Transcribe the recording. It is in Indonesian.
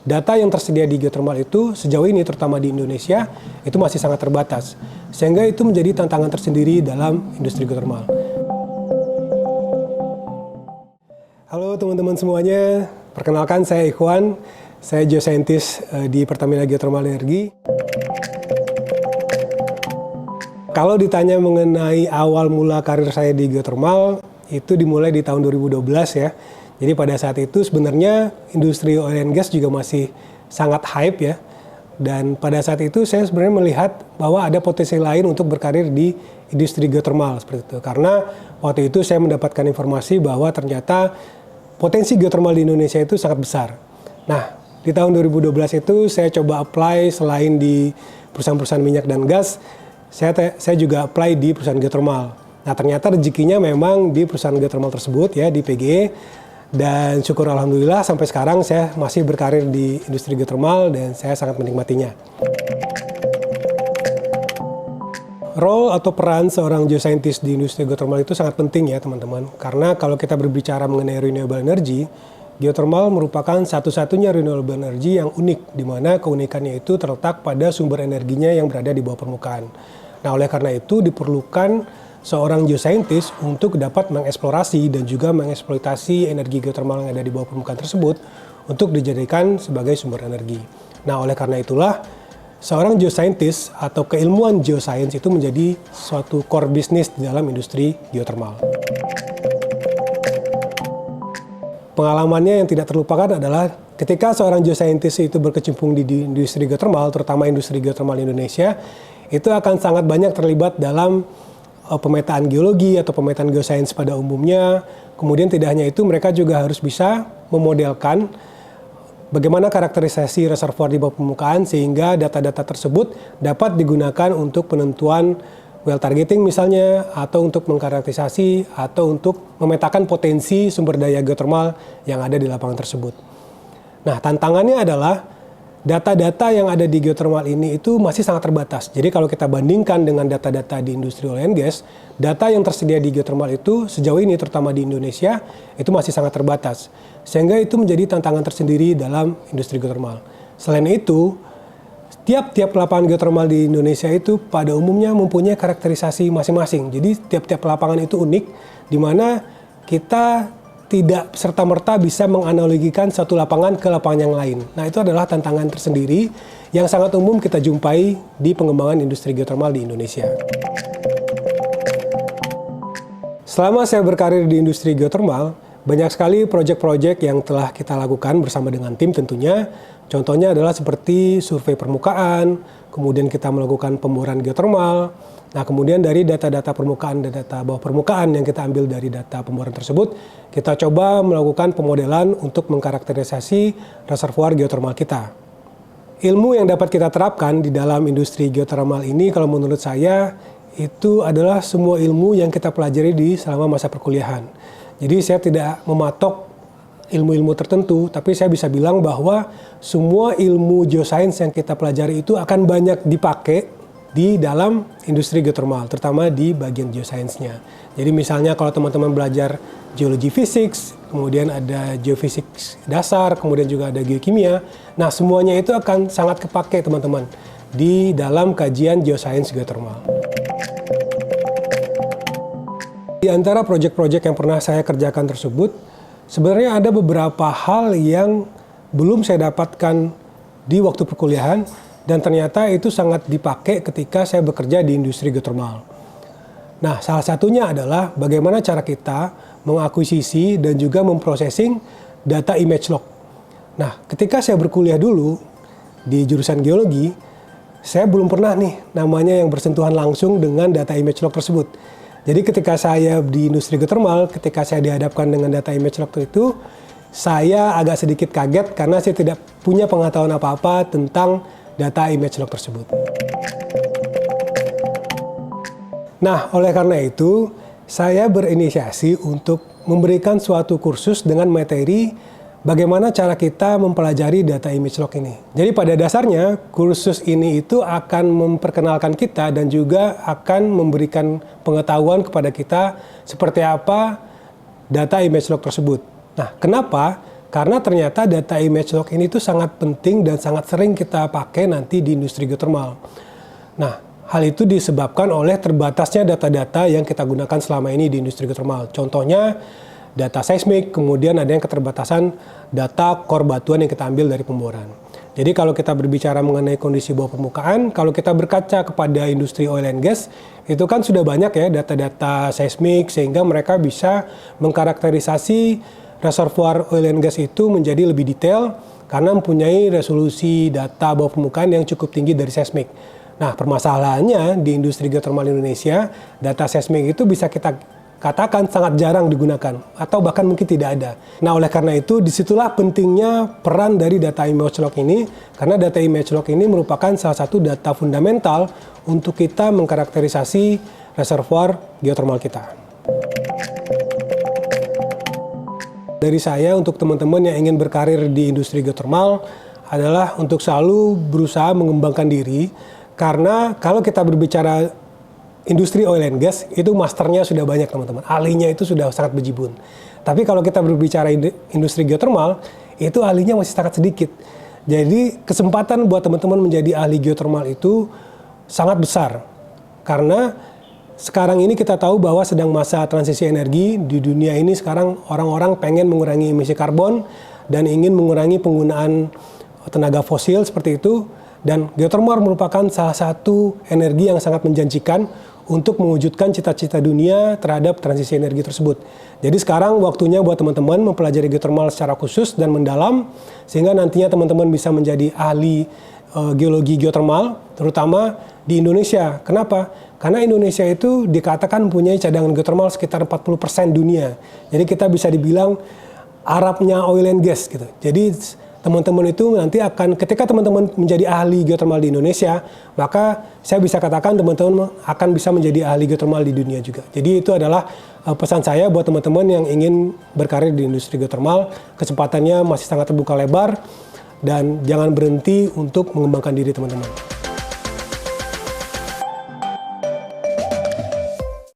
data yang tersedia di geothermal itu sejauh ini, terutama di Indonesia, itu masih sangat terbatas. Sehingga itu menjadi tantangan tersendiri dalam industri geothermal. Halo teman-teman semuanya, perkenalkan saya Ikhwan, saya geoscientist di Pertamina Geothermal Energy. Kalau ditanya mengenai awal mula karir saya di geothermal, itu dimulai di tahun 2012 ya. Jadi pada saat itu sebenarnya industri oil and gas juga masih sangat hype ya. Dan pada saat itu saya sebenarnya melihat bahwa ada potensi lain untuk berkarir di industri geothermal seperti itu. Karena waktu itu saya mendapatkan informasi bahwa ternyata potensi geothermal di Indonesia itu sangat besar. Nah, di tahun 2012 itu saya coba apply selain di perusahaan-perusahaan minyak dan gas, saya juga apply di perusahaan geothermal. Nah, ternyata rezekinya memang di perusahaan geothermal tersebut ya, di PGE. Dan syukur alhamdulillah sampai sekarang saya masih berkarir di industri geothermal dan saya sangat menikmatinya. Role atau peran seorang geoscientist di industri geothermal itu sangat penting ya teman-teman. Karena kalau kita berbicara mengenai renewable energy, geothermal merupakan satu-satunya renewable energy yang unik, di mana keunikannya itu terletak pada sumber energinya yang berada di bawah permukaan. Nah, oleh karena itu diperlukan seorang geoscientist untuk dapat mengeksplorasi dan juga mengeksploitasi energi geothermal yang ada di bawah permukaan tersebut untuk dijadikan sebagai sumber energi. Nah, oleh karena itulah seorang geoscientist atau keilmuan geoscience itu menjadi suatu core bisnis di dalam industri geothermal. Pengalamannya yang tidak terlupakan adalah ketika seorang geoscientist itu berkecimpung di industri geothermal, terutama industri geothermal Indonesia, itu akan sangat banyak terlibat dalam pemetaan geologi atau pemetaan geoscience pada umumnya. Kemudian tidak hanya itu, mereka juga harus bisa memodelkan bagaimana karakterisasi reservoir di bawah permukaan sehingga data-data tersebut dapat digunakan untuk penentuan well targeting misalnya, atau untuk mengkarakterisasi atau untuk memetakan potensi sumber daya geothermal yang ada di lapangan tersebut. Nah, tantangannya adalah data-data yang ada di geothermal ini itu masih sangat terbatas. Jadi kalau kita bandingkan dengan data-data di industri oil and gas, data yang tersedia di geothermal itu sejauh ini terutama di Indonesia itu masih sangat terbatas. Sehingga itu menjadi tantangan tersendiri dalam industri geothermal. Selain itu, tiap-tiap lapangan geothermal di Indonesia itu pada umumnya mempunyai karakterisasi masing-masing. Jadi tiap-tiap lapangan itu unik, di mana kita tidak serta-merta bisa menganalogikan satu lapangan ke lapangan yang lain. Nah, itu adalah tantangan tersendiri yang sangat umum kita jumpai di pengembangan industri geothermal di Indonesia. Selama saya berkarir di industri geothermal, banyak sekali proyek-proyek yang telah kita lakukan bersama dengan tim tentunya. Contohnya adalah seperti survei permukaan, kemudian kita melakukan pemboran geothermal. Nah, kemudian dari data-data permukaan dan data bawah permukaan yang kita ambil dari data pemboran tersebut, kita coba melakukan pemodelan untuk mengkarakterisasi reservoir geothermal kita. Ilmu yang dapat kita terapkan di dalam industri geothermal ini kalau menurut saya itu adalah semua ilmu yang kita pelajari di selama masa perkuliahan. Jadi saya tidak mematok ilmu-ilmu tertentu, tapi saya bisa bilang bahwa semua ilmu geoscience yang kita pelajari itu akan banyak dipakai di dalam industri geothermal, terutama di bagian geoscience-nya. Jadi misalnya kalau teman-teman belajar geologi physics, kemudian ada geofisik dasar, kemudian juga ada geokimia, nah semuanya itu akan sangat kepake teman-teman di dalam kajian geoscience geothermal. Di antara proyek-proyek yang pernah saya kerjakan tersebut, sebenarnya ada beberapa hal yang belum saya dapatkan di waktu perkuliahan, dan ternyata itu sangat dipakai ketika saya bekerja di industri geothermal. Nah, salah satunya adalah bagaimana cara kita mengakuisisi dan juga memprosesing data image log. Nah, ketika saya berkuliah dulu di jurusan geologi, saya belum pernah nih namanya yang bersentuhan langsung dengan data image log tersebut. Jadi ketika saya di industri geothermal, ketika saya dihadapkan dengan data image log itu, saya agak sedikit kaget karena saya tidak punya pengetahuan apa-apa tentang data image log tersebut. Nah, oleh karena itu, saya berinisiasi untuk memberikan suatu kursus dengan materi bagaimana cara kita mempelajari data image log ini. Jadi pada dasarnya, kursus ini itu akan memperkenalkan kita dan juga akan memberikan pengetahuan kepada kita seperti apa data image log tersebut. Nah, kenapa? Karena ternyata data image log ini tuh sangat penting dan sangat sering kita pakai nanti di industri geothermal. Nah, hal itu disebabkan oleh terbatasnya data-data yang kita gunakan selama ini di industri geothermal. Contohnya data seismik, kemudian ada yang keterbatasan data core batuan yang kita ambil dari pemboran. Jadi kalau kita berbicara mengenai kondisi bawah permukaan, kalau kita berkaca kepada industri oil and gas, itu kan sudah banyak ya data-data seismik sehingga mereka bisa mengkarakterisasi reservoir oil and gas itu menjadi lebih detail karena mempunyai resolusi data bawah permukaan yang cukup tinggi dari seismik. Nah, permasalahannya di industri geothermal Indonesia, data seismik itu bisa kita katakan sangat jarang digunakan atau bahkan mungkin tidak ada. Nah, oleh karena itu disitulah pentingnya peran dari data image log ini, karena data image log ini merupakan salah satu data fundamental untuk kita mengkarakterisasi reservoir geothermal kita. Dari saya untuk teman-teman yang ingin berkarir di industri geothermal adalah untuk selalu berusaha mengembangkan diri, karena kalau kita berbicara industri oil and gas itu masternya sudah banyak teman-teman, ahlinya itu sudah sangat bejibun. Tapi kalau kita berbicara industri geothermal, itu ahlinya masih sangat sedikit. Jadi kesempatan buat teman-teman menjadi ahli geothermal itu sangat besar. Karena sekarang ini kita tahu bahwa sedang masa transisi energi di dunia ini. Sekarang orang-orang pengen mengurangi emisi karbon dan ingin mengurangi penggunaan tenaga fosil seperti itu. Dan geothermal merupakan salah satu energi yang sangat menjanjikan untuk mewujudkan cita-cita dunia terhadap transisi energi tersebut. Jadi sekarang waktunya buat teman-teman mempelajari geothermal secara khusus dan mendalam, sehingga nantinya teman-teman bisa menjadi ahli geologi geothermal, terutama di Indonesia. Kenapa? Karena Indonesia itu dikatakan mempunyai cadangan geothermal sekitar 40% dunia. Jadi kita bisa dibilang Arabnya oil and gas gitu. Jadi teman-teman itu nanti akan, ketika teman-teman menjadi ahli geothermal di Indonesia, maka saya bisa katakan teman-teman akan bisa menjadi ahli geothermal di dunia juga. Jadi itu adalah pesan saya buat teman-teman yang ingin berkarir di industri geothermal. Kesempatannya masih sangat terbuka lebar dan jangan berhenti untuk mengembangkan diri teman-teman.